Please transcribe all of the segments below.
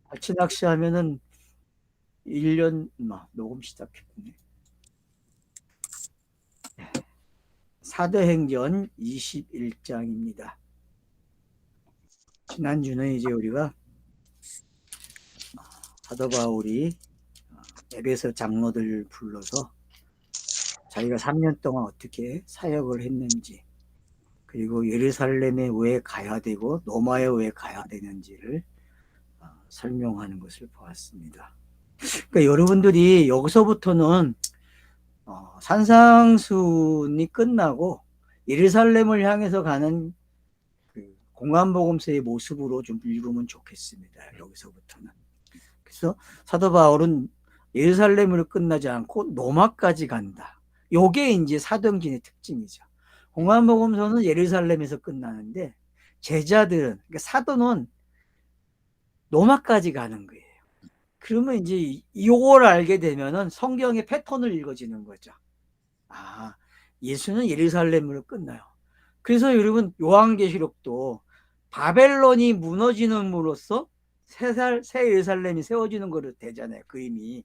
같이 낚시하면은 1년 녹음 시작했군요. 사도행전 21장입니다. 지난주는 이제 우리가 사도 바울이 에베소 장로들 불러서 자기가 3년 동안 어떻게 사역을 했는지, 그리고 예루살렘에 왜 가야 되고 로마에 왜 가야 되는지를 설명하는 것을 보았습니다. 그러니까 여러분들이 여기서부터는 산상순이 끝나고 예루살렘을 향해서 가는 그 공안복음서의 모습으로 좀 읽으면 좋겠습니다. 여기서부터는. 그래서 사도 바울은 예루살렘으로 끝나지 않고 로마까지 간다. 요게 이제 사도행전의 특징이죠. 공안복음서는 예루살렘에서 끝나는데 제자들은, 그러니까 사도는 로마까지 가는 거예요. 그러면 이제 이걸 알게 되면은 성경의 패턴을 읽어지는 거죠. 아, 예수는 예루살렘으로 끝나요. 그래서 여러분 요한계시록도 바벨론이 무너지는으로써 새 예루살렘이 세워지는 거로 되잖아요. 그 의미.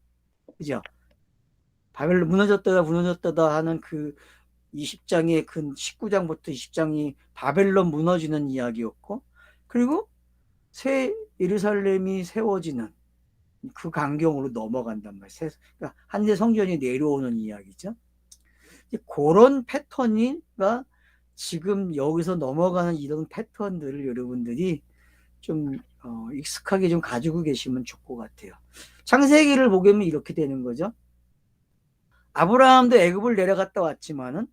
그죠? 바벨론 무너졌다가 하는 그 20장의 그 19장부터 20장이 바벨론 무너지는 이야기였고, 그리고 새 예루살렘이 세워지는 그 광경으로 넘어간단 말이에요. 그러니까 한대 성전이 내려오는 이야기죠. 그런 패턴이가 지금 여기서 넘어가는 이런 패턴들을 여러분들이 좀 익숙하게 좀 가지고 계시면 좋을 것 같아요. 창세기를 보면 이렇게 되는 거죠. 아브라함도 애굽을 내려갔다 왔지만은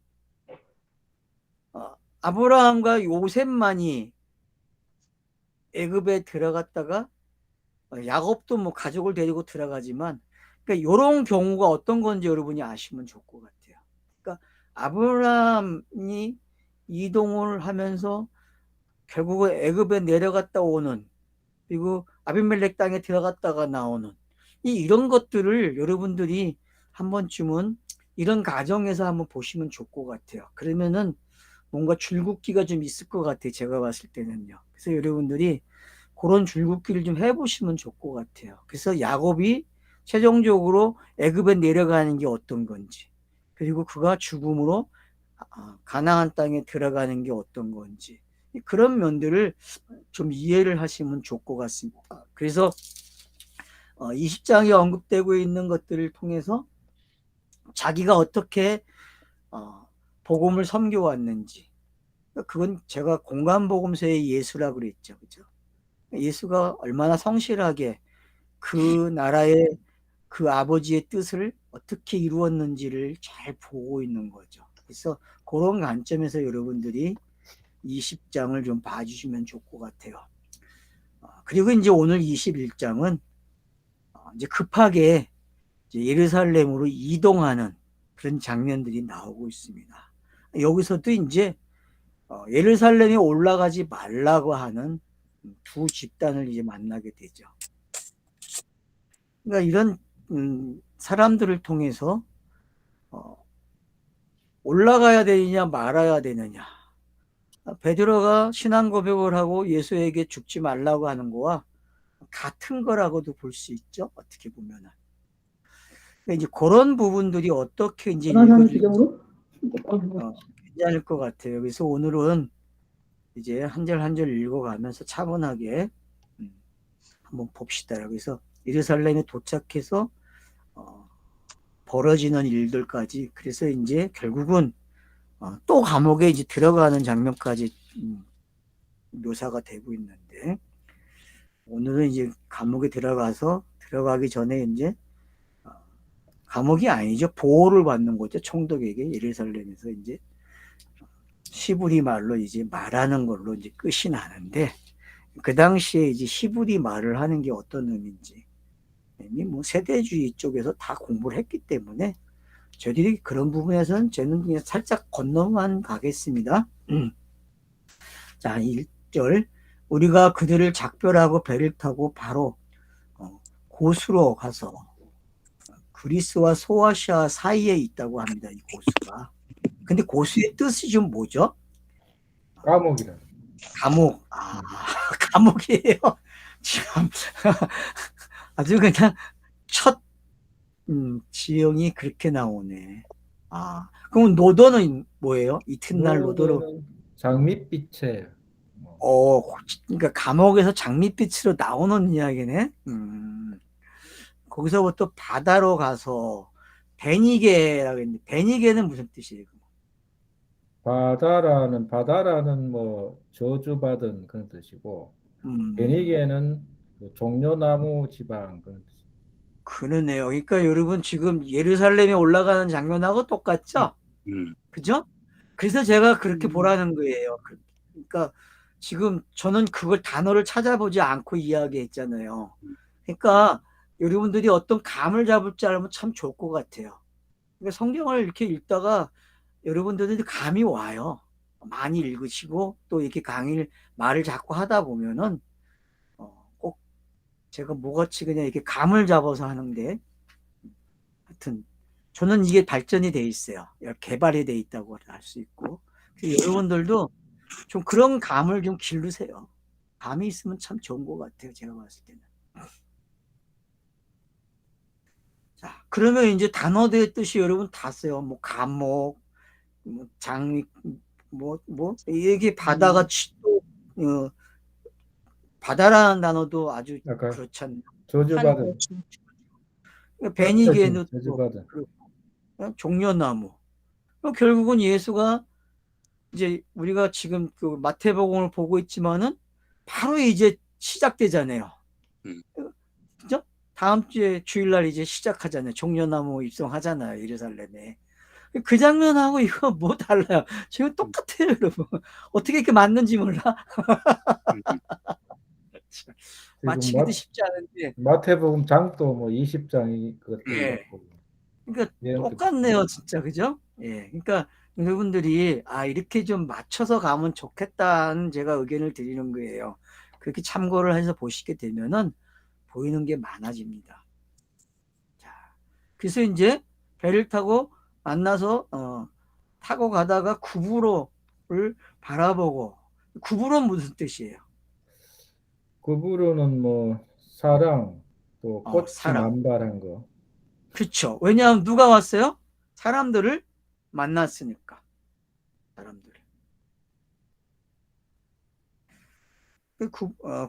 아브라함과 요셉만이 애굽에 들어갔다가 야곱도 뭐 가족을 데리고 들어가지만, 그러니까 이런 경우가 어떤 건지 여러분이 아시면 좋을 것 같아요. 그러니까 아브라함이 이동을 하면서 결국은 애굽에 내려갔다 오는, 그리고 아비멜렉 땅에 들어갔다가 나오는 이런 것들을 여러분들이 한 번쯤은 이런 가정에서 한번 보시면 좋을 것 같아요. 그러면은 뭔가 줄긋기가 좀 있을 것 같아요. 제가 봤을 때는요. 그래서 여러분들이 그런 줄긋기를 좀 해보시면 좋을 것 같아요. 그래서 야곱이 최종적으로 애굽에 내려가는 게 어떤 건지, 그리고 그가 죽음으로 가나안 땅에 들어가는 게 어떤 건지, 그런 면들을 좀 이해를 하시면 좋을 것 같습니다. 그래서 20장에 언급되고 있는 것들을 통해서 자기가 어떻게 복음을 섬겨왔는지, 그건 제가 공간복음서의 예수라고 그랬죠. 그죠? 예수가 얼마나 성실하게 그 나라의 그 아버지의 뜻을 어떻게 이루었는지를 잘 보고 있는 거죠. 그래서 그런 관점에서 여러분들이 20장을 좀 봐주시면 좋을 것 같아요. 그리고 이제 오늘 21장은 이제 급하게 이제 예루살렘으로 이동하는 그런 장면들이 나오고 있습니다. 여기서도 이제 예루살렘에 올라가지 말라고 하는 두 집단을 이제 만나게 되죠. 그러니까 이런 사람들을 통해서 올라가야 되느냐 말아야 되느냐, 베드로가 신앙 고백을 하고 예수에게 죽지 말라고 하는 거와 같은 거라고도 볼 수 있죠. 어떻게 보면은. 그러니까 이제 그런 부분들이 어떻게 이제 읽어질지 괜찮을 것 같아요. 그래서 오늘은 이제 한 절 한 절 읽어가면서 차분하게 한번 봅시다. 그래서 예루살렘에 도착해서 벌어지는 일들까지, 그래서 이제 결국은 또 감옥에 이제 들어가는 장면까지 묘사가 되고 있는데, 오늘은 이제 감옥에 들어가기 전에 이제 감옥이 아니죠. 보호를 받는 거죠. 총독에게 예루살렘에서 이제 히브리 말로 이제 말하는 걸로 이제 끝이 나는데, 그 당시에 이제 히브리 말을 하는 게 어떤 의미인지 이미 뭐 세대주의 쪽에서 다 공부를 했기 때문에 저희들이 그런 부분에서는 저는 그냥 살짝 건너만 가겠습니다. 자, 1절. 우리가 그들을 작별하고 배를 타고 바로 고수로 가서 그리스와 소아시아 사이에 있다고 합니다. 이 고수가. 근데 고수의 뜻이 좀 뭐죠? 감옥이다. 감옥. 감옥이에요. 참 아주 그냥 첫 지형이 그렇게 나오네. 아, 그럼 노도는 뭐예요? 이튿날 노도로. 노도는 장밋빛에 뭐, 어, 그러니까 감옥에서 장밋빛으로 나오는 이야기네. 거기서부터 바다로 가서 베니게라고 했는데 베니게는 무슨 뜻이에요? 바다라는 뭐 저주받은 그런 뜻이고, 음, 베니게는 그 종려나무 지방 그런 뜻. 그러네요. 그러니까 여러분 지금 예루살렘에 올라가는 장면하고 똑같죠? 그죠? 그래서 제가 그렇게 음. 보라는 거예요. 그러니까 지금 저는 그걸 단어를 찾아보지 않고 이야기했잖아요. 그러니까 여러분들이 어떤 감을 잡을 줄 알면 참 좋을 것 같아요. 그러니까 성경을 이렇게 읽다가 여러분들도 감이 와요. 많이 읽으시고 또 이렇게 강의를 말을 자꾸 하다 보면은 꼭 제가 뭐같이 그냥 이렇게 감을 잡아서 하는데 하여튼 저는 이게 발전이 돼 있어요. 개발이 돼 있다고 할 수 있고 여러분들도 좀 그런 감을 좀 기르세요. 감이 있으면 참 좋은 것 같아요. 제가 봤을 때는. 자, 그러면 이제 단어들의 뜻이 여러분 다 써요. 뭐 감목, 뭐 장미, 이게 바다가 음. 어, 바다라는 단어도 아주 약간 그렇잖아요. 산호, 저주받은, 펼쳐진 베니게는 또 저주받은. 그렇고, 종려나무. 결국은 예수가 이제 우리가 지금 그 마태복음을 보고 있지만은 바로 이제 시작되잖아요. 그죠? 다음 주에 주일날 이제 시작하잖아요. 종려나무 입성하잖아요. 예루살렘에. 그 장면하고 이거 뭐 달라요? 지금 똑같아요, 여러분. 어떻게 이렇게 맞는지 몰라. 지금 맞히기도 쉽지 않은데, 마태복음 장도 뭐 20장이 그것 예. 똑같고, 그러니까 내용도 똑같네요, 진짜. 그죠? 예. 그러니까 여러분들이 이렇게 좀 맞춰서 가면 좋겠다는 제가 의견을 드리는 거예요. 그렇게 참고를 해서 보시게 되면은 보이는 게 많아집니다. 자, 그래서 이제 배를 타고 만나서 타고 가다가 구부로를 바라보고 구부로는 무슨 뜻이에요? 구부로는 뭐 사랑, 또 꽃이 사랑. 만발한 거. 그렇죠. 왜냐하면 누가 왔어요? 사람들을 만났으니까. 사람들.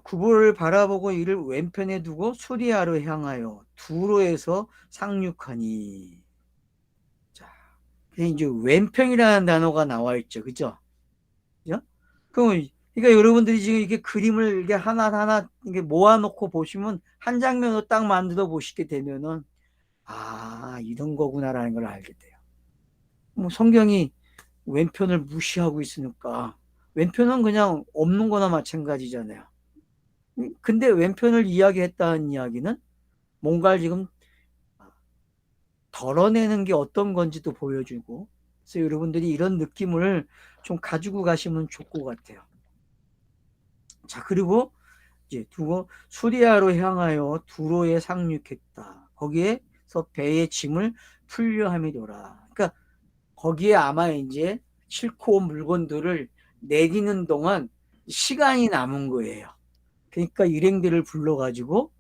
구부를 바라보고 이를 왼편에 두고 수리아로 향하여 두로에서 상륙하니. 자, 이제 왼편이라는 단어가 나와 있죠. 그죠? 그죠? 그럼 그러니까 여러분들이 지금 이렇게 그림을 이게 하나하나 이게 모아놓고 보시면 한 장면으로 딱 만들어 보시게 되면은 이런 거구나라는 걸 알게 돼요. 뭐 성경이 왼편을 무시하고 있으니까 왼편은 그냥 없는 거나 마찬가지잖아요. 근데 왼편을 이야기했다는 이야기는 뭔가를 지금 덜어내는 게 어떤 건지도 보여주고 그래서 여러분들이 이런 느낌을 좀 가지고 가시면 좋을 것 같아요. 자, 그리고 이제 두고 수리아로 향하여 두로에 상륙했다. 거기에서 배의 짐을 풀려함이더라. 그러니까 거기에 아마 이제 싣고 온 물건들을 내리는 동안 시간이 남은 거예요. 그러니까 일행들을 불러가지고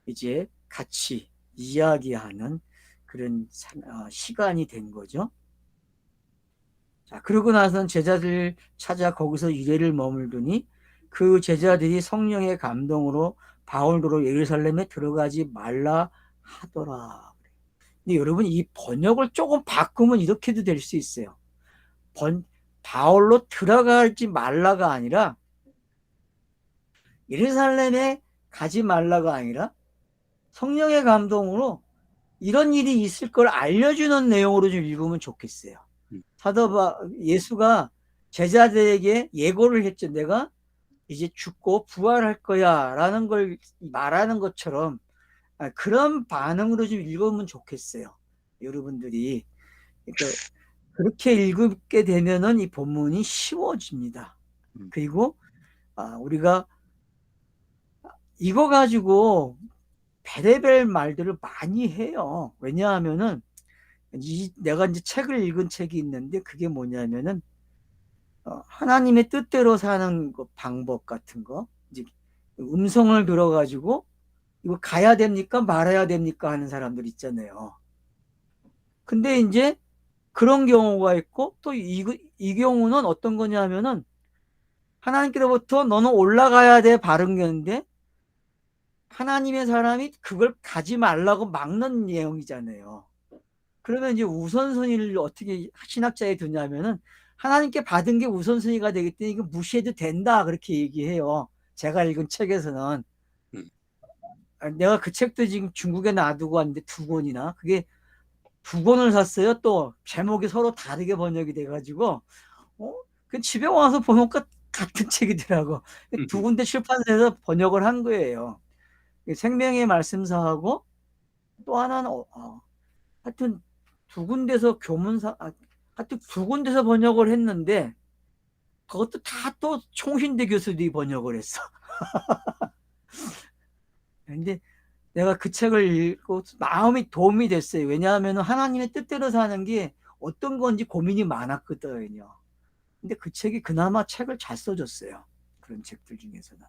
이제 같이 이야기하는 그런 시간이 된 거죠. 자, 그러고 나서는 제자들 찾아 거기서 이래를 머물더니 그 제자들이 성령의 감동으로 바울도로 예루살렘에 들어가지 말라 하더라. 근데 여러분 이 번역을 조금 바꾸면 이렇게도 될 수 있어요. 바울로 들어가지 말라가 아니라 예루살렘에 가지 말라가 아니라 성령의 감동으로 이런 일이 있을 걸 알려주는 내용으로 좀 읽으면 좋겠어요. 예수가 제자들에게 예고를 했죠. 내가 이제 죽고 부활할 거야 라는 걸 말하는 것처럼 그런 반응으로 좀 읽으면 좋겠어요. 여러분들이. 그러니까 그렇게 읽게 되면은 이 본문이 쉬워집니다. 그리고 우리가 이거 가지고 별의별 말들을 많이 해요. 왜냐하면은 내가 이제 책을 읽은 책이 있는데 그게 뭐냐면은, 어, 하나님의 뜻대로 사는 그 방법 같은 거, 이제, 음성을 들어가지고 이거 가야 됩니까 말아야 됩니까 하는 사람들 있잖아요. 근데 이제 그런 경우가 있고 또 이 경우는 어떤 거냐면은 하나님께로부터 너는 올라가야 돼 바른 건데 하나님의 사람이 그걸 가지 말라고 막는 내용이잖아요. 그러면 이제 우선순위를 어떻게 신학자에 두냐면은 하나님께 받은 게 우선순위가 되기 때문에 이거 무시해도 된다 그렇게 얘기해요. 제가 읽은 책에서는. 음. 내가 그 책도 지금 중국에 놔두고 왔는데 2권이나 그게 2권을 샀어요. 또 제목이 서로 다르게 번역이 돼가지고 그 집에 와서 보니까 같은 책이더라고. 2군데 출판사에서 번역을 한 거예요. 생명의 말씀사하고 또 하나는 하여튼 2군데서 교문사 하여튼 2군데서 번역을 했는데 그것도 다 또 총신대 교수들이 번역을 했어. 근데 내가 그 책을 읽고 마음이 도움이 됐어요. 왜냐하면 하나님의 뜻대로 사는 게 어떤 건지 고민이 많았거든요. 근데 그 책이 그나마 책을 잘 써줬어요. 그런 책들 중에서는.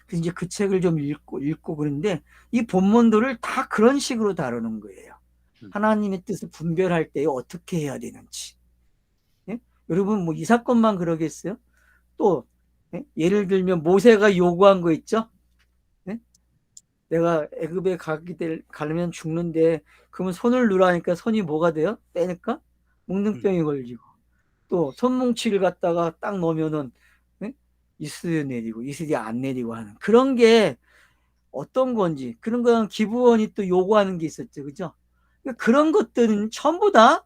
그래서 이제 그 책을 좀 읽고 그런데 이 본문들을 다 그런 식으로 다루는 거예요. 하나님의 뜻을 분별할 때 어떻게 해야 되는지. 예? 여러분 뭐 이 사건만 그러겠어요? 또 예를 들면 모세가 요구한 거 있죠? 내가 애굽에 가려면 죽는데 그러면 손을 누라니까 손이 뭐가 돼요? 빼니까 묵능병이 걸리고 또 손뭉치를 갖다가 딱 넣으면은 이슬이 내리고 이슬이 안 내리고 하는 그런 게 어떤 건지 그런 건 기부원이 또 요구하는 게 있었죠. 그죠? 그런 것들은 전부 다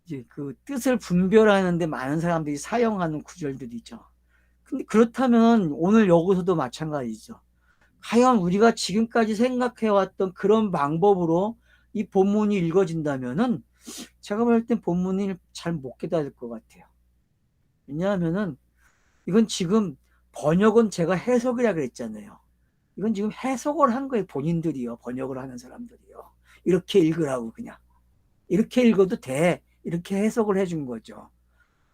이제 그 뜻을 분별하는데 많은 사람들이 사용하는 구절들이죠. 근데 그렇다면 오늘 여기서도 마찬가지죠. 과연 우리가 지금까지 생각해왔던 그런 방법으로 이 본문이 읽어진다면은 제가 볼 땐 본문을 잘 못 깨달을 것 같아요. 왜냐하면은 이건 지금 번역은 제가 해석이라 그랬잖아요. 이건 지금 해석을 한 거예요. 본인들이요. 번역을 하는 사람들이요. 이렇게 읽으라고 그냥. 이렇게 읽어도 돼. 이렇게 해석을 해준 거죠.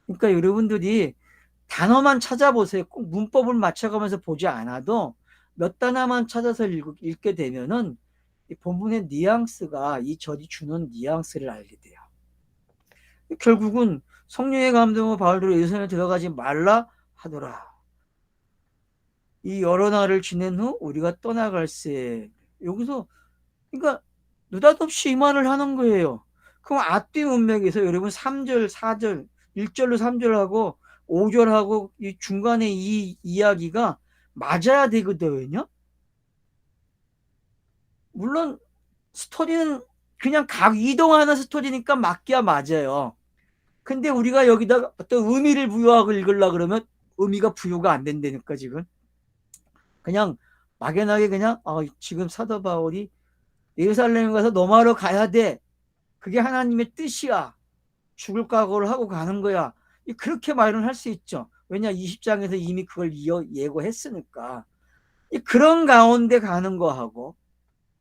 그러니까 여러분들이 단어만 찾아보세요. 꼭 문법을 맞춰가면서 보지 않아도 몇 단어만 찾아서 읽게 되면은 이 본문의 뉘앙스가 이 절이 주는 뉘앙스를 알게 돼요. 결국은 성령의 감동으로 바울대로 예루살렘에 들어가지 말라 하더라. 이 여러 날을 지낸 후 우리가 떠나갈세. 여기서 그러니까 느닷없이 이 말을 하는 거예요. 그럼 앞뒤 문맥에서 여러분 3절, 4절, 1절로 3절하고 5절하고 이 중간에 이 이야기가 맞아야 되거든요. 물론 스토리는 그냥 이동하는 스토리니까 맞기야 맞아요. 근데 우리가 여기다 어떤 의미를 부여하고 읽으려고 그러면 의미가 부여가 안 된다니까 지금. 그냥 막연하게 그냥 지금 사도 바울이 예루살렘에 가서 노마로 가야 돼. 그게 하나님의 뜻이야. 죽을 각오를 하고 가는 거야. 그렇게 말은 할 수 있죠. 왜냐 20장에서 이미 그걸 예고했으니까. 그런 가운데 가는 거하고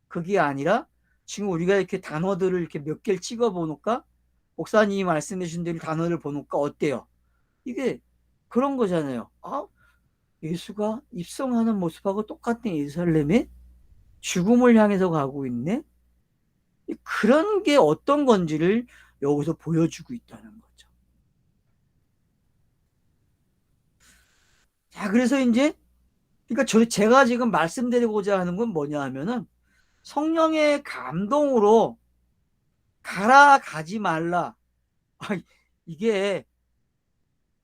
그게 아니라 지금 우리가 이렇게 단어들을 이렇게 몇 개를 찍어 보니까 목사님이 말씀해 주신 대로 단어를 보니까 어때요? 이게 그런 거잖아요. 예수가 입성하는 모습하고 똑같은 예루살렘에 죽음을 향해서 가고 있네. 그런 게 어떤 건지를 여기서 보여주고 있다는 거죠. 자, 그래서 이제 그러니까 제가 지금 말씀드리고자 하는 건 뭐냐 하면은 성령의 감동으로 가라 가지 말라. 이게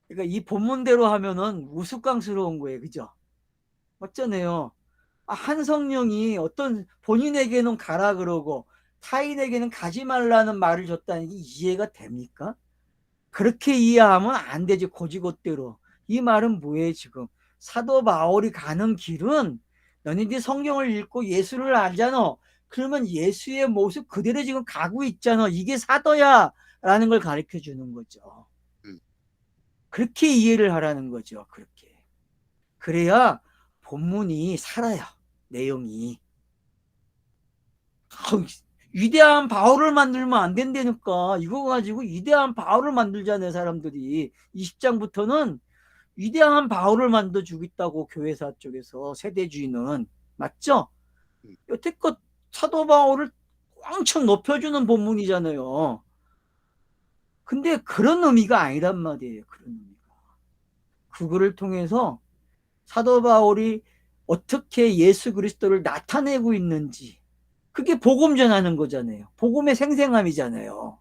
그러니까 이 본문대로 하면은 우스꽝스러운 거예요. 그죠? 맞잖아요. 한 성령이 어떤 본인에게는 가라 그러고 타인에게는 가지 말라는 말을 줬다는 게 이해가 됩니까? 그렇게 이해하면 안 되지. 고지고대로. 이 말은 뭐예요 지금? 사도 바울이 가는 길은 너희들이 성경을 읽고 예수를 알잖아. 그러면 예수의 모습 그대로 지금 가고 있잖아. 이게 사도야 라는 걸 가르쳐 주는 거죠. 그렇게 이해를 하라는 거죠. 그렇게. 그래야 본문이 살아요. 내용이. 위대한 바울을 만들면 안 된다니까. 이거 가지고 위대한 바울을 만들자네 사람들이. 20장부터는 위대한 바울을 만들어주겠다고 교회사 쪽에서 세대주의는. 맞죠? 여태껏 사도 바울을 왕창 높여주는 본문이잖아요. 근데 그런 의미가 아니란 말이에요. 그런 의미가. 그거를 통해서 사도 바울이 어떻게 예수 그리스도를 나타내고 있는지, 그게 복음 전하는 거잖아요. 복음의 생생함이잖아요.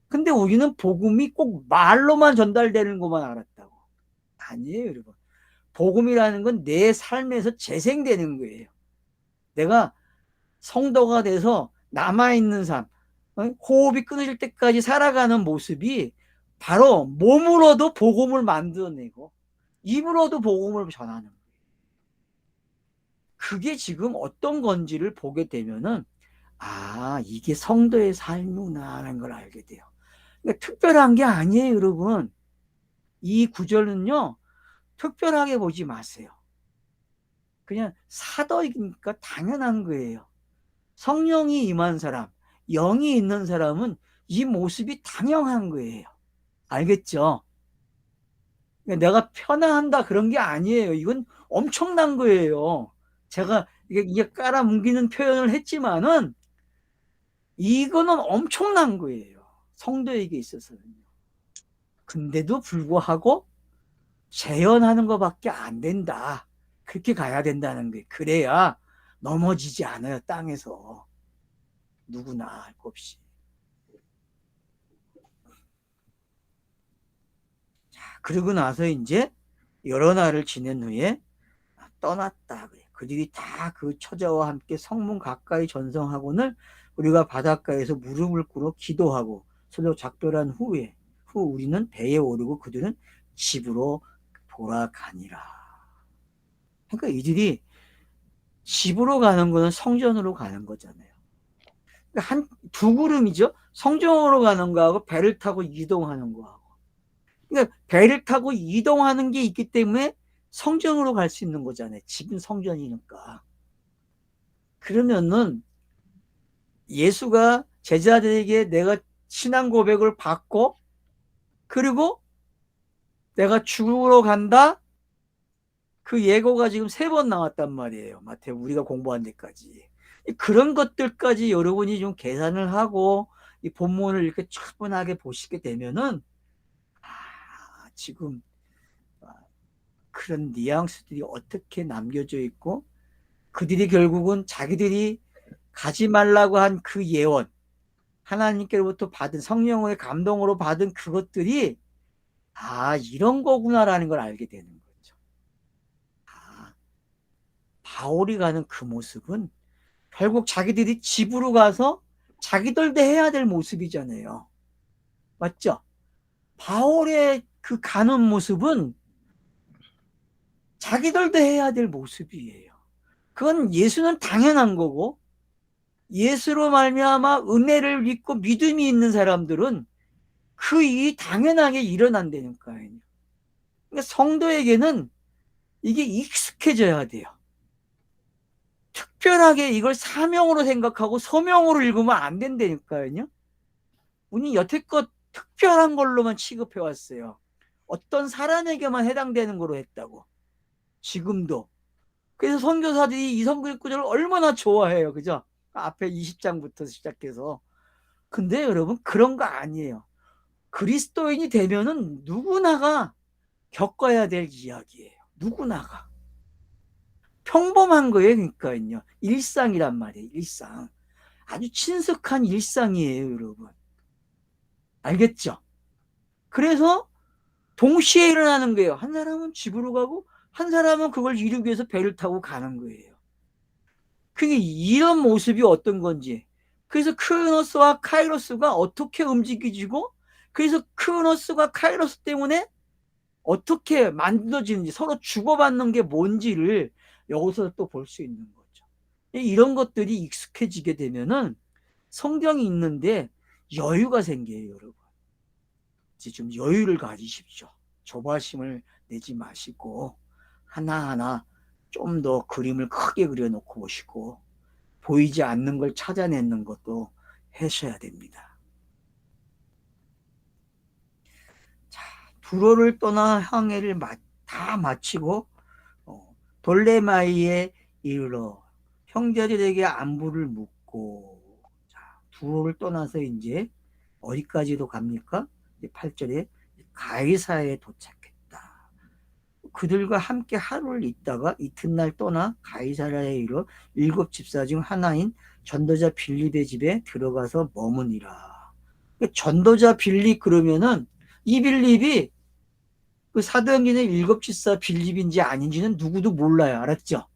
근데 우리는 복음이 꼭 말로만 전달되는 것만 알았다고. 아니에요, 여러분. 복음이라는 건 내 삶에서 재생되는 거예요. 내가 성도가 돼서 남아있는 삶, 호흡이 끊어질 때까지 살아가는 모습이 바로 몸으로도 복음을 만들어내고 입으로도 복음을 전하는 거예요. 그게 지금 어떤 건지를 보게 되면은, 아, 이게 성도의 삶이구나 하는 걸 알게 돼요. 그러니까 특별한 게 아니에요, 여러분. 이 구절은요, 특별하게 보지 마세요. 그냥 사도이니까 당연한 거예요. 성령이 임한 사람, 영이 있는 사람은 이 모습이 당연한 거예요. 알겠죠? 그러니까 내가 편안한다 그런 게 아니에요. 이건 엄청난 거예요. 제가 이게 깔아뭉기는 표현을 했지만은 이거는 엄청난 거예요. 성도에게 있어서는요. 근데도 불구하고 재현하는 것밖에 안 된다. 그렇게 가야 된다는 거예요. 그래야 넘어지지 않아요. 땅에서. 누구나 할 것 없이. 그러고 나서 이제 여러 날을 지낸 후에 떠났다. 그들이 다 그 처자와 함께 성문 가까이 전성하고는 우리가 바닷가에서 무릎을 꿇어 기도하고 서로 작별한 후 우리는 배에 오르고 그들은 집으로 돌아가니라. 그러니까 이들이 집으로 가는 거는 성전으로 가는 거잖아요. 그러니까 두 구름이죠. 성전으로 가는 거하고 배를 타고 이동하는 거하고. 그러니까 배를 타고 이동하는 게 있기 때문에 성전으로 갈 수 있는 거잖아요. 집은 성전이니까. 그러면은 예수가 제자들에게 내가 신앙 고백을 받고 그리고 내가 죽으러 간다? 그 예고가 지금 3번 나왔단 말이에요. 마태복음 우리가 공부한 데까지. 그런 것들까지 여러분이 좀 계산을 하고 이 본문을 이렇게 차분하게 보시게 되면은 지금 그런 뉘앙스들이 어떻게 남겨져 있고 그들이 결국은 자기들이 가지 말라고 한 그 예언, 하나님께로부터 받은 성령의 감동으로 받은 그것들이 이런 거구나라는 걸 알게 되는 거죠. 바울이 가는 그 모습은 결국 자기들이 집으로 가서 자기들도 해야 될 모습이잖아요. 맞죠? 바울의 그 가는 모습은 자기들도 해야 될 모습이에요. 그건 예수는 당연한 거고 예수로 말미암아 은혜를 믿고 믿음이 있는 사람들은 그 일이 당연하게 일어난다니까요. 그러니까 성도에게는 이게 익숙해져야 돼요. 특별하게 이걸 사명으로 생각하고 소명으로 읽으면 안 된다니까요. 우리 여태껏 특별한 걸로만 취급해 왔어요. 어떤 사람에게만 해당되는 거로 했다고. 지금도. 그래서 선교사들이 이 성경 구절을 얼마나 좋아해요. 그죠? 앞에 20장부터 시작해서. 근데 여러분 그런 거 아니에요. 그리스도인이 되면은 누구나가 겪어야 될 이야기예요. 누구나가. 평범한 거예요. 그러니까요. 일상이란 말이에요. 일상. 아주 친숙한 일상이에요. 여러분. 알겠죠? 그래서 동시에 일어나는 거예요. 한 사람은 집으로 가고 한 사람은 그걸 이루기 위해서 배를 타고 가는 거예요. 그게 이런 모습이 어떤 건지. 그래서 크로노스와 카이로스가 어떻게 움직이지고 그래서 크로노스가 카이로스 때문에 어떻게 만들어지는지 서로 주고받는 게 뭔지를 여기서 또 볼 수 있는 거죠. 이런 것들이 익숙해지게 되면은 성경이 있는데 여유가 생겨요, 여러분. 이제 좀 여유를 가지십시오. 조바심을 내지 마시고 하나하나 좀 더 그림을 크게 그려놓고 보시고 보이지 않는 걸 찾아내는 것도 하셔야 됩니다. 자, 두로를 떠나 항해를 다 마치고 돌레마이에 이르러 형제들에게 안부를 묻고, 자, 두로를 떠나서 이제 어디까지도 갑니까? 8절에 가이사에 도착했다. 그들과 함께 하루를 있다가 이튿날 떠나 가이사라에 이르러 7집사 중 하나인 전도자 빌립의 집에 들어가서 머무니라. 전도자 빌립 그러면은 이 빌립이 그 사도행전의 7집사 빌립인지 아닌지는 누구도 몰라요. 알았죠?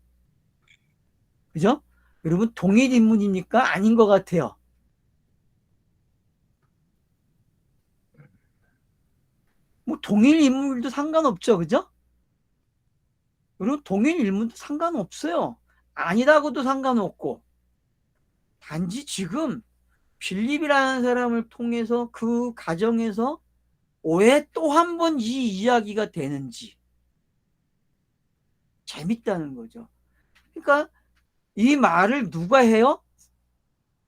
그죠? 여러분 동일 인물입니까? 아닌 것 같아요. 뭐 동일 인물도 상관없죠. 그죠? 여러분 동일 인물도 상관없어요. 아니라고도 상관없고, 단지 지금 빌립이라는 사람을 통해서 그 가정에서 왜 또 한 번 이 이야기가 되는지 재밌다는 거죠. 그러니까 이 말을 누가 해요?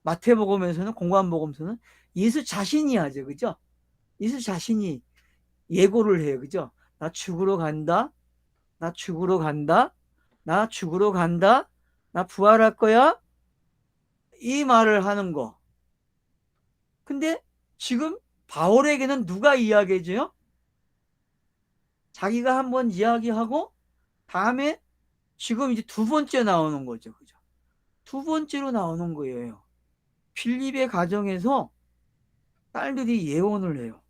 마태복음에서는, 공관복음에서는 예수 자신이 하죠. 그죠? 예수 자신이 예고를 해요. 그죠? 나 죽으러 간다. 나 죽으러 간다. 나 죽으러 간다. 나 부활할 거야. 이 말을 하는 거. 근데 지금 바울에게는 누가 이야기해줘요? 자기가 한번 이야기하고 다음에 지금 이제 두 번째 나오는 거죠. 그죠? 두 번째로 나오는 거예요. 필립의 가정에서 딸들이 예언을 해요.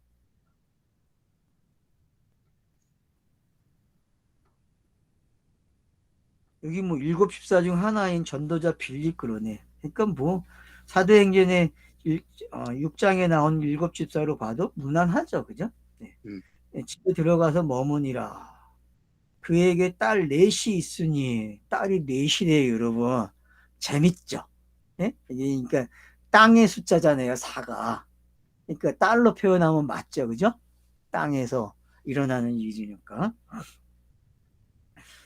여기 뭐 7집사 중 하나인 전도자 빌립 그러네. 그러니까 뭐 사도행전의 6장에 나온 7집사로 봐도 무난하죠. 그죠? 네. 집에 들어가서 머무니라. 그에게 딸 넷이 있으니, 딸이 넷이래요. 여러분 재밌죠? 네? 그러니까 땅의 숫자잖아요. 4가. 그러니까 딸로 표현하면 맞죠. 그죠? 땅에서 일어나는 일이니까.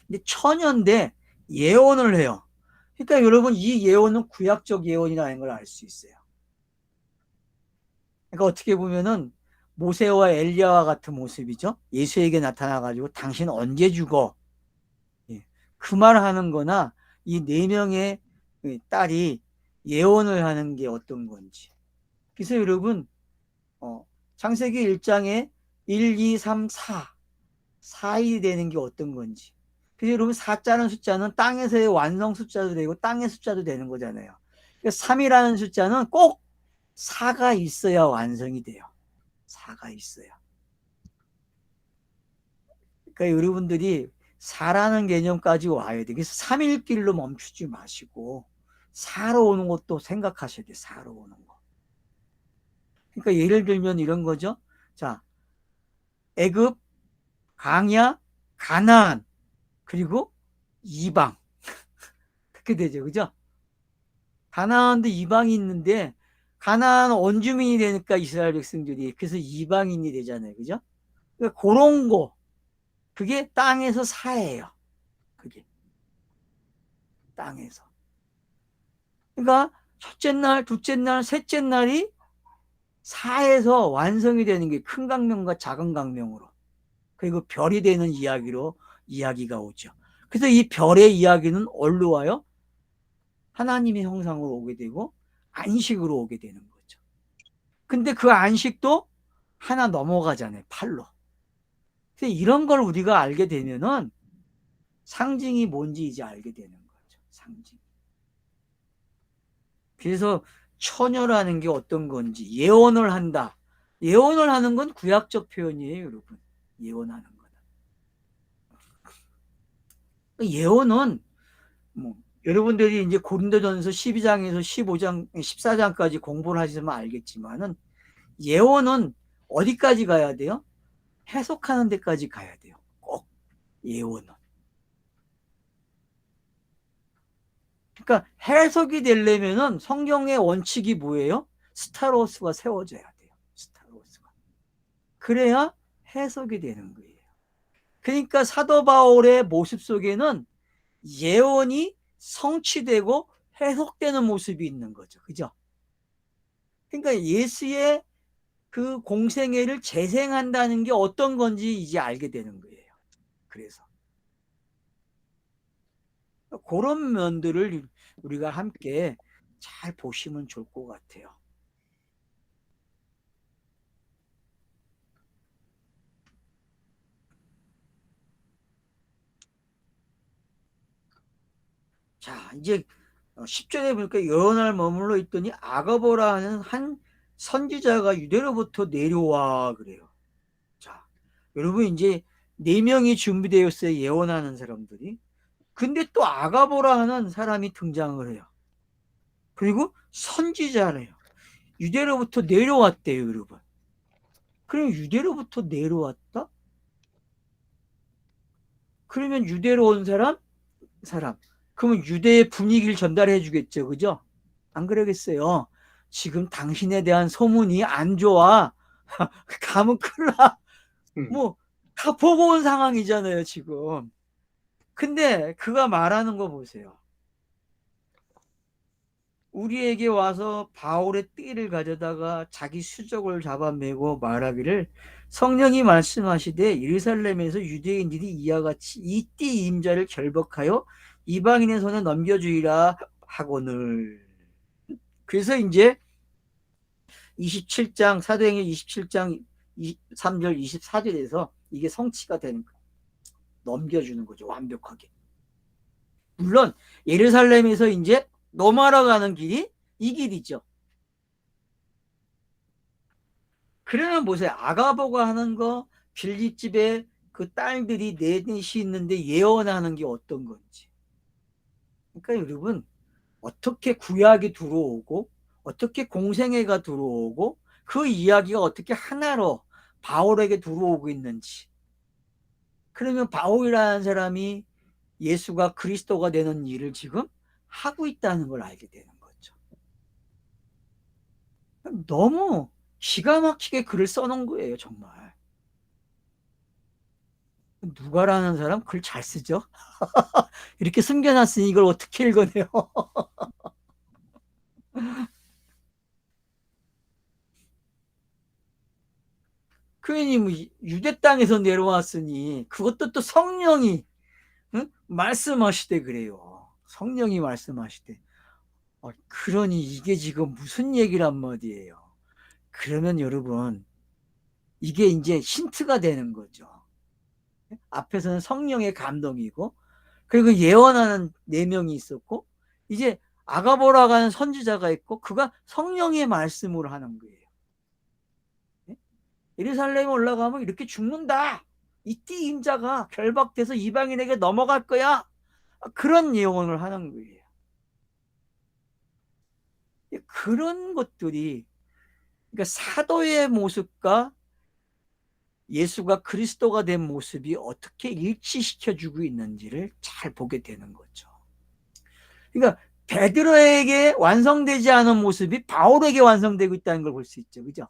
근데 처녀인데 예언을 해요. 그러니까 여러분 이 예언은 구약적 예언이라는 걸 알 수 있어요. 그러니까 어떻게 보면은 모세와 엘리야와 같은 모습이죠. 예수에게 나타나가지고 당신 언제 죽어? 그 말을 하는 거나 이 4명의 딸이 예언을 하는 게 어떤 건지. 그래서 여러분 창세기 1장에 1, 2, 3, 4 4이 되는 게 어떤 건지. 그래서 여러분 4자는 숫자는 땅에서의 완성 숫자도 되고 땅의 숫자도 되는 거잖아요. 그러니까 3이라는 숫자는 꼭 4가 있어야 완성이 돼요. 4가 있어야. 그러니까 여러분들이 4라는 개념까지 와야 돼. 그래서 3일길로 멈추지 마시고 4로 오는 것도 생각하셔야 돼. 4로 오는 거. 그러니까 예를 들면 이런 거죠. 자, 애굽, 광야, 가나안, 그리고 이방. 그렇게 되죠. 그죠? 가나안도 이방이 있는데 가나안 원주민이 되니까 이스라엘 백성들이, 그래서 이방인이 되잖아요. 그죠? 그러니까 그런 거, 그게 땅에서 사예요. 그게 땅에서. 그러니까 첫째 날, 둘째 날, 셋째 날이 사에서 완성이 되는 게 큰 강명과 작은 강명으로, 그리고 별이 되는 이야기로 이야기가 오죠. 그래서 이 별의 이야기는 어디로 와요? 하나님의 형상으로 오게 되고 안식으로 오게 되는 거죠. 근데 그 안식도 하나 넘어가잖아요. 8로. 그래서 이런 걸 우리가 알게 되면은 상징이 뭔지 이제 알게 되는 거죠. 상징. 그래서 처녀라는 게 어떤 건지, 예언을 한다. 예언을 하는 건 구약적 표현이에요, 여러분. 예언하는 거다. 예언은 뭐 여러분들이 이제 고린도전서 12장에서 15장, 14장까지 공부를 하시면 알겠지만은 예언은 어디까지 가야 돼요? 해석하는 데까지 가야 돼요. 꼭 예언은. 그러니까 해석이 되려면은 성경의 원칙이 뭐예요? 스타로스가 세워져야 돼요. 스타로스가. 그래야 해석이 되는 거예요. 그러니까 사도 바울의 모습 속에는 예언이 성취되고 해석되는 모습이 있는 거죠. 그죠? 그러니까 예수의 그 공생애를 재생한다는 게 어떤 건지 이제 알게 되는 거예요. 그래서 그런 면들을 우리가 함께 잘 보시면 좋을 것 같아요. 자, 이제 10절에 보니까 여러 날 머물러 있더니 아가보라는 한 선지자가 유대로부터 내려와 그래요. 자, 여러분 이제 4명이 준비되었어요. 예언하는 사람들이. 근데 또 아가보라 하는 사람이 등장을 해요. 그리고 선지자래요. 유대로부터 내려왔대요, 여러분. 그럼 유대로부터 내려왔다? 그러면 유대로 온 사람? 그러면 유대의 분위기를 전달해 주겠죠. 그죠? 안 그러겠어요? 지금 당신에 대한 소문이 안 좋아. 가면 큰일 나. 뭐, 다 보고 온 상황이잖아요, 지금. 근데 그가 말하는 거 보세요. 우리에게 와서 바울의 띠를 가져다가 자기 수족을 잡아매고 말하기를 성령이 말씀하시되 예루살렘에서 유대인들이 이와 같이 이 띠 임자를 결박하여 이방인의 손에 넘겨주리라 하거늘. 그래서 이제 27장 사도행전 27장 3절 24절에서 이게 성취가 되는 거예요. 넘겨주는 거죠. 완벽하게. 물론 예루살렘에서 이제 넘어러 가는 길이 이 길이죠. 그러면 보세요. 아가보가 하는 거, 빌립집에 그 딸들이 넷이 있는데 예언하는 게 어떤 건지. 그러니까 여러분, 어떻게 구약이 들어오고 어떻게 공생애가 들어오고 그 이야기가 어떻게 하나로 바울에게 들어오고 있는지. 그러면 바울이라는 사람이 예수가 그리스도가 되는 일을 지금 하고 있다는 걸 알게 되는 거죠. 너무 기가 막히게 글을 써놓은 거예요, 정말. 누가라는 사람 글 잘 쓰죠? 이렇게 숨겨놨으니 이걸 어떻게 읽어내요? 괜히 뭐 유대 땅에서 내려왔으니 그것도 또 성령이 말씀하시되 그래요. 성령이 말씀하시되. 그러니 이게 지금 무슨 얘기란 말이에요. 그러면 여러분 이게 이제 힌트가 되는 거죠. 앞에서는 성령의 감동이고 그리고 예언하는 4명이 있었고 이제 아가보라고 하는 선지자가 있고 그가 성령의 말씀을 하는 거예요. 예루살렘에 올라가면 이렇게 죽는다. 이띠 임자가 결박돼서 이방인에게 넘어갈 거야. 그런 예언을 하는 거예요. 그런 것들이 그러니까 사도의 모습과 예수가 그리스도가 된 모습이 어떻게 일치시켜주고 있는지를 잘 보게 되는 거죠. 그러니까 베드로에게 완성되지 않은 모습이 바울에게 완성되고 있다는 걸 볼 수 있죠. 그죠?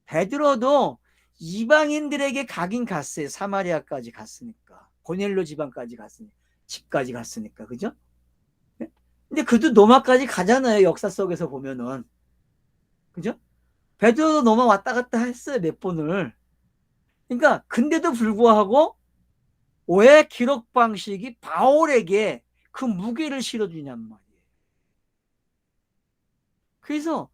베드로도 이방인들에게 가긴 갔어요. 사마리아까지 갔으니까. 고넬로 지방까지 갔으니까. 집까지 갔으니까. 그죠? 근데 그도 로마까지 가잖아요. 역사 속에서 보면은. 그죠? 베드로도 로마 왔다 갔다 했어요. 몇 번을. 그러니까 근데도 불구하고 왜 기록 방식이 바울에게 그 무게를 실어주냔 말이에요. 그래서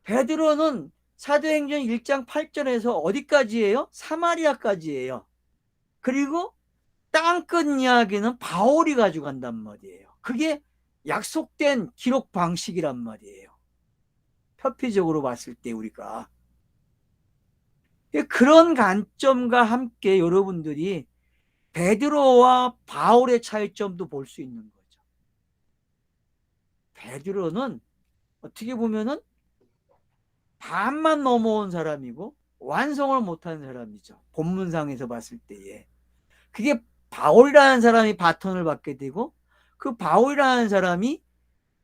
베드로는 사도행전 1장 8절에서 어디까지예요? 사마리아까지예요. 그리고 땅끝 이야기는 바울이 가져간단 말이에요. 그게 약속된 기록 방식이란 말이에요. 표피적으로 봤을 때 우리가. 그런 관점과 함께 여러분들이 베드로와 바울의 차이점도 볼 수 있는 거죠. 베드로는 어떻게 보면은 반만 넘어온 사람이고 완성을 못한 사람이죠. 본문상에서 봤을 때에. 그게 바울이라는 사람이 바톤을 받게 되고 그 바울이라는 사람이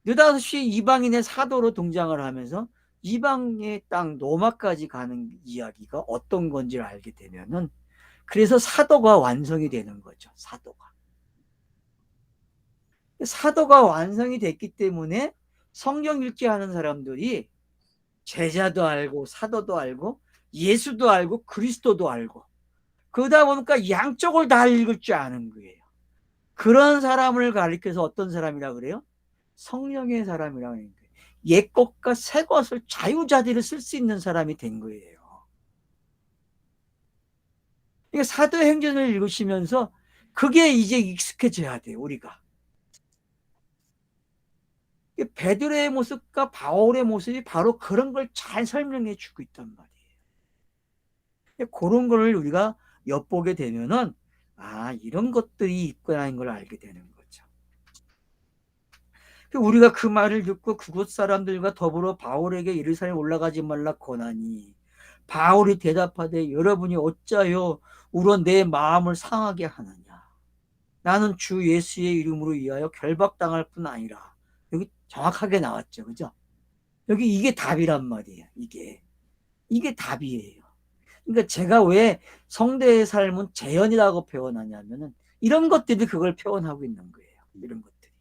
느닷없이 이방인의 사도로 등장을 하면서 이방의 땅 로마까지 가는 이야기가 어떤 건지를 알게 되면은 그래서 사도가 완성이 되는 거죠. 사도가 완성이 됐기 때문에 성경 읽기 하는 사람들이 제자도 알고 사도도 알고 예수도 알고 그리스도도 알고 그러다 보니까 양쪽을 다 읽을 줄 아는 거예요. 그런 사람을 가리켜서 어떤 사람이라 그래요? 성령의 사람이라고 하는 거예요. 옛 것과 새 것을 자유자재로 쓸 수 있는 사람이 된 거예요. 그러니까 사도행전을 읽으시면서 그게 이제 익숙해져야 돼요, 우리가. 베드로의 모습과 바울의 모습이 바로 그런 걸 잘 설명해 주고 있단 말이에요. 그런 걸 우리가 엿보게 되면은 아, 이런 것들이 있구나인 걸 알게 되는 거죠. 우리가 그 말을 듣고 그곳 사람들과 더불어 바울에게 예루살렘에 올라가지 말라 권하니 바울이 대답하되 여러분이 어찌하여 우러 내 마음을 상하게 하느냐. 나는 주 예수의 이름으로 위하여 결박당할 뿐 아니라. 여기 정확하게 나왔죠. 그죠? 여기 이게 답이란 말이에요. 이게 답이에요. 그러니까 제가 왜 성대의 삶은 재현이라고 표현하냐면은 이런 것들이 그걸 표현하고 있는 거예요. 이런 것들이.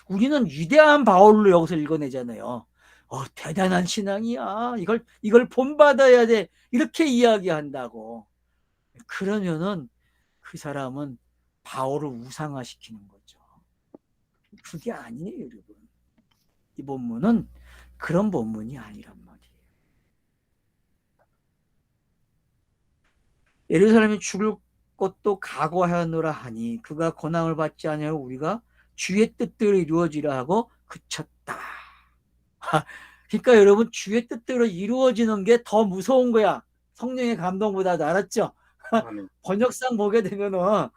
우리는 위대한 바울로 여기서 읽어내잖아요. 대단한 신앙이야. 이걸 본받아야 돼. 이렇게 이야기한다고. 그러면은 그 사람은 바울을 우상화시키는 거죠. 그게 아니에요, 여러분. 이 본문은 그런 본문이 아니란 말이에요. 예루살렘이 죽을 것도 각오하노라 하니 그가 고난을 받지 아니하여 우리가 주의 뜻대로 이루어지라 하고 그쳤다. 그러니까 여러분 주의 뜻대로 이루어지는 게 더 무서운 거야. 성령의 감동보다도. 알았죠? 번역상 보게 되면은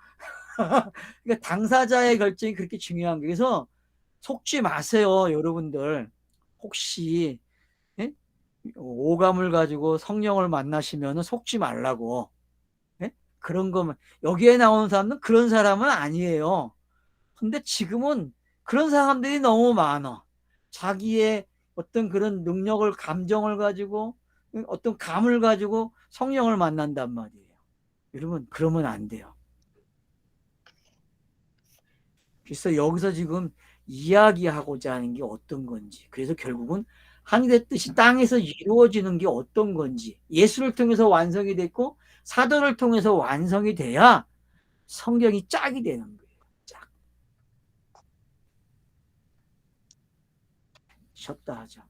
그러니까 당사자의 결정이 그렇게 중요한 거예요. 그래서 속지 마세요, 여러분들. 혹시 예? 오감을 가지고 성령을 만나시면 속지 말라고. 예? 그런 거면 여기에 나오는 사람은 그런 사람은 아니에요. 근데 지금은 그런 사람들이 너무 많아. 자기의 어떤 그런 능력을 감정을 가지고 어떤 감을 가지고 성령을 만난단 말이에요. 여러분 그러면 안 돼요. 그래서 여기서 지금 이야기하고자 하는 게 어떤 건지, 그래서 결국은 하늘의 뜻이 땅에서 이루어지는 게 어떤 건지, 예수를 통해서 완성이 됐고 사도를 통해서 완성이 돼야 성경이 짝이 되는 거예요. 짝. 쉬었다 하자.